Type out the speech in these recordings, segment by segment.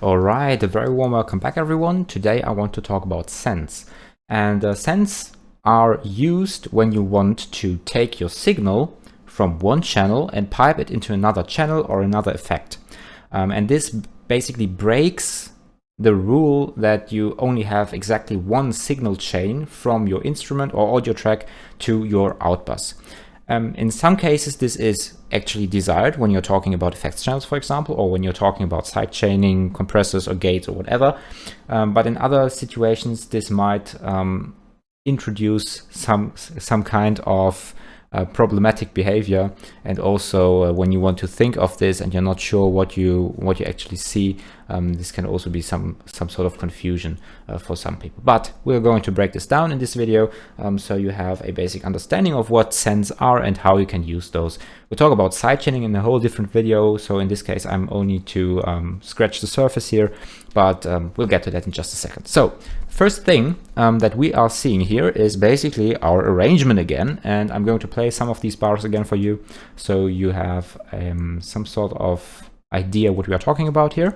All right, a very warm welcome back, everyone. Today I want to talk about sends. And sends are used when you want to take your signal from one channel and pipe it into another channel or another effect. And this basically breaks the rule that you only have exactly one signal chain from your instrument or audio track to your outbus. In some cases, this is actually desired when you're talking about effects channels, for example, or when you're talking about sidechaining, compressors or gates or whatever. But in other situations, this might introduce some kind of problematic behavior, and also when you want to think of this and you're not sure what you actually see, this can also be some sort of confusion for some people. But we're going to break this down in this video, so you have a basic understanding of what sends are and how you can use those. We'll talk about sidechaining in a whole different video, so in this case I'm only to scratch the surface here, but we'll get to that in just a second. So first thing that we are seeing here is basically our arrangement again, and I'm going to play some of these bars again for you so you have some sort of idea what we are talking about here.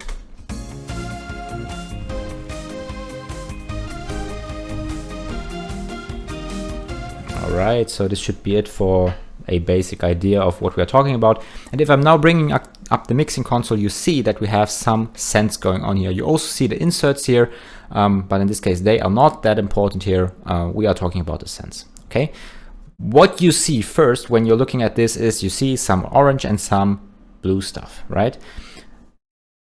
All right, so this should be it for a basic idea of what we are talking about. And if I'm now bringing up the mixing console, you see that we have some sends going on here. You also see the inserts here, but in this case, they are not that important here. We are talking about the sends, okay? What you see first when you're looking at this is you see some orange and some blue stuff, right?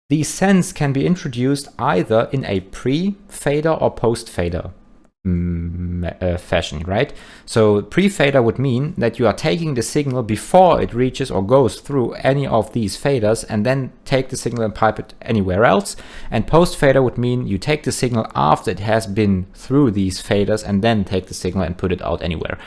These sends can be introduced either in a pre-fader or post-fader fashion, right? So pre-fader would mean that you are taking the signal before it reaches or goes through any of these faders and then take the signal and pipe it anywhere else. And post-fader would mean you take the signal after it has been through these faders and then take the signal and put it out anywhere.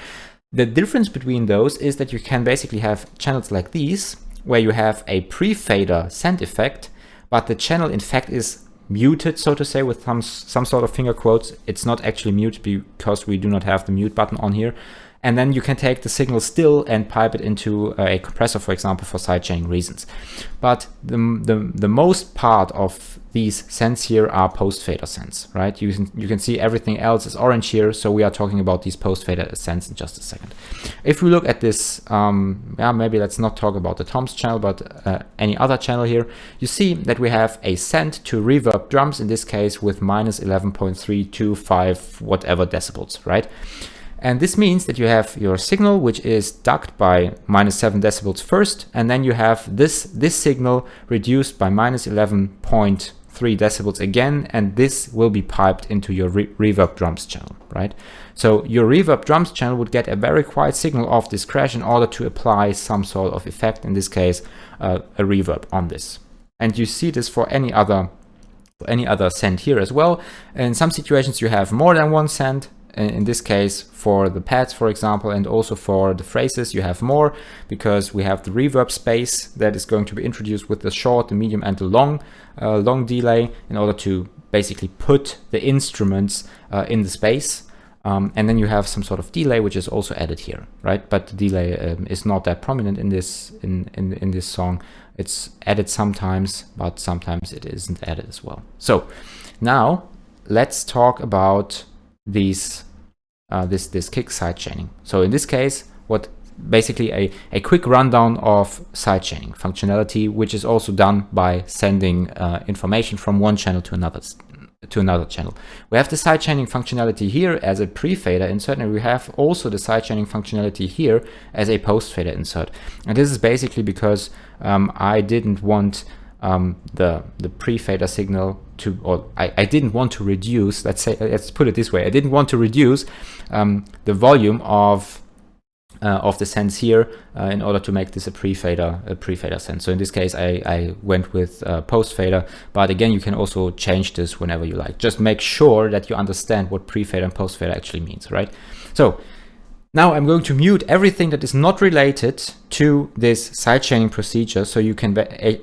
The difference between those is that you can basically have channels like these where you have a pre-fader send effect, but the channel in fact is muted, so to say, with some sort of finger quotes. It's not actually mute because we do not have the mute button on here. And then you can take the signal still and pipe it into a compressor, for example, for sidechaining reasons. But the most part of these sends here are post-fader sends, right? You can see everything else is orange here, so we are talking about these post-fader sends in just a second. If we look at this, maybe let's not talk about the toms channel, but any other channel here, you see that we have a send to reverb drums, in this case with minus 11.325 whatever decibels, right? And this means that you have your signal, which is ducked by minus 7 decibels first, and then you have this signal reduced by minus 11.3 decibels again, and this will be piped into your reverb drums channel, right? So your reverb drums channel would get a very quiet signal of this crash in order to apply some sort of effect, in this case a reverb on this. And you see this for any other send here as well. In some situations you have more than one send. In this case, for the pads, for example, and also for the phrases, you have more because we have the reverb space that is going to be introduced with the short, the medium, and the long delay in order to basically put the instruments in the space. And then you have some sort of delay, which is also added here, right? But the delay is not that prominent in this song. It's added sometimes, but sometimes it isn't added as well. So now let's talk about this kick sidechaining. So in this case, what basically a quick rundown of sidechaining functionality, which is also done by sending information from one channel to another channel. We have the sidechaining functionality here as a pre-fader insert, and we have also the sidechaining functionality here as a post-fader insert. And this is basically because I didn't want the pre-fader signal to, or I didn't want to reduce, let's put it this way, I didn't want to reduce the volume of the sends here in order to make this a pre-fader send. So in this case I went with post-fader, but again you can also change this whenever you like. Just make sure that you understand what pre-fader and post-fader actually means, right? So now I'm going to mute everything that is not related to this sidechaining procedure so you can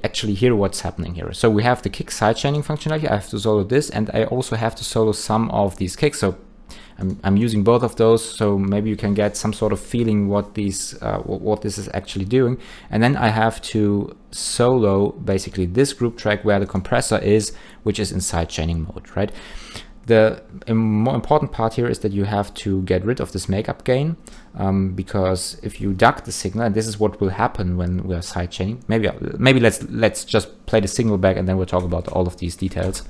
actually hear what's happening here. So we have the kick sidechaining functionality. I have to solo this, and I also have to solo some of these kicks. So I'm using both of those, so maybe you can get some sort of feeling what these what this is actually doing. And then I have to solo basically this group track where the compressor is, which is in sidechaining mode, right? The more important part here is that you have to get rid of this makeup gain, because if you duck the signal, and this is what will happen when we are sidechaining. Maybe let's just play the signal back, and then we'll talk about all of these details.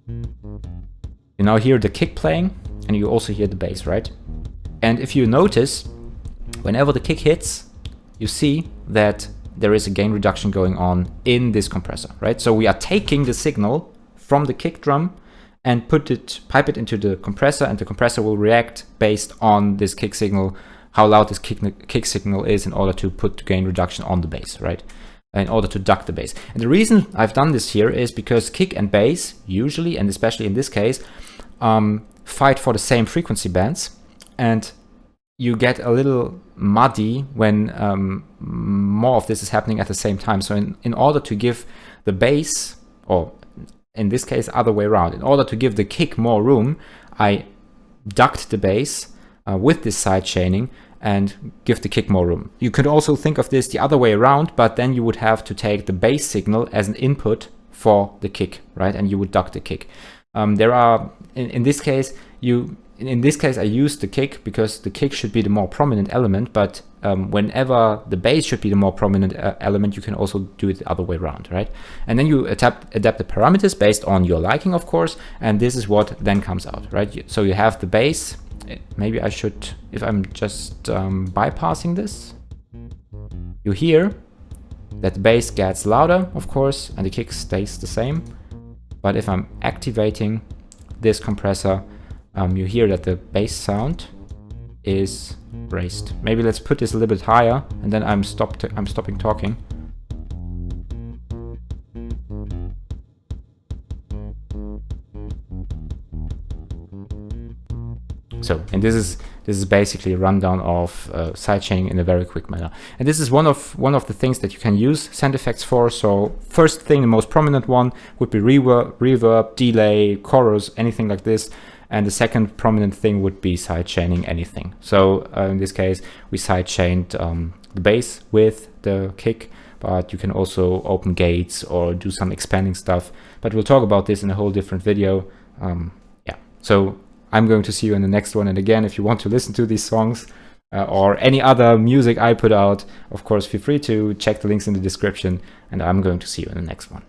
You now hear the kick playing, and you also hear the bass, right? And if you notice, whenever the kick hits, you see that there is a gain reduction going on in this compressor, right? So we are taking the signal from the kick drum and pipe it into the compressor, and the compressor will react based on this kick signal, how loud this kick signal is, in order to put the gain reduction on the bass, right? In order to duck the bass. And the reason I've done this here is because kick and bass usually, and especially in this case, fight for the same frequency bands, and you get a little muddy when more of this is happening at the same time. So in order to give the bass, or in this case other way around, in order to give the kick more room, I ducked the bass with this side chaining and give the kick more room. You could also think of this the other way around, but then you would have to take the bass signal as an input for the kick, right? And you would duck the kick. There are, in this case, I used the kick because the kick should be the more prominent element, but whenever the bass should be the more prominent element, you can also do it the other way around, right? And then you adapt the parameters based on your liking, of course, and this is what then comes out, right? So you have the bass. Maybe I should, if I'm just bypassing this, you hear that the bass gets louder, of course, and the kick stays the same. But if I'm activating this compressor, you hear that the bass sound is raised. Maybe let's put this a little bit higher, and then I'm stopping talking. So, and this is basically a rundown of sidechaining in a very quick manner. And this is one of the things that you can use sound effects for. So first thing, the most prominent one would be reverb, delay, chorus, anything like this. And the second prominent thing would be sidechaining anything. So in this case, we sidechained the bass with the kick, but you can also open gates or do some expanding stuff. But we'll talk about this in a whole different video. Yeah, so I'm going to see you in the next one. And again, if you want to listen to these songs or any other music I put out, of course, feel free to check the links in the description, and I'm going to see you in the next one.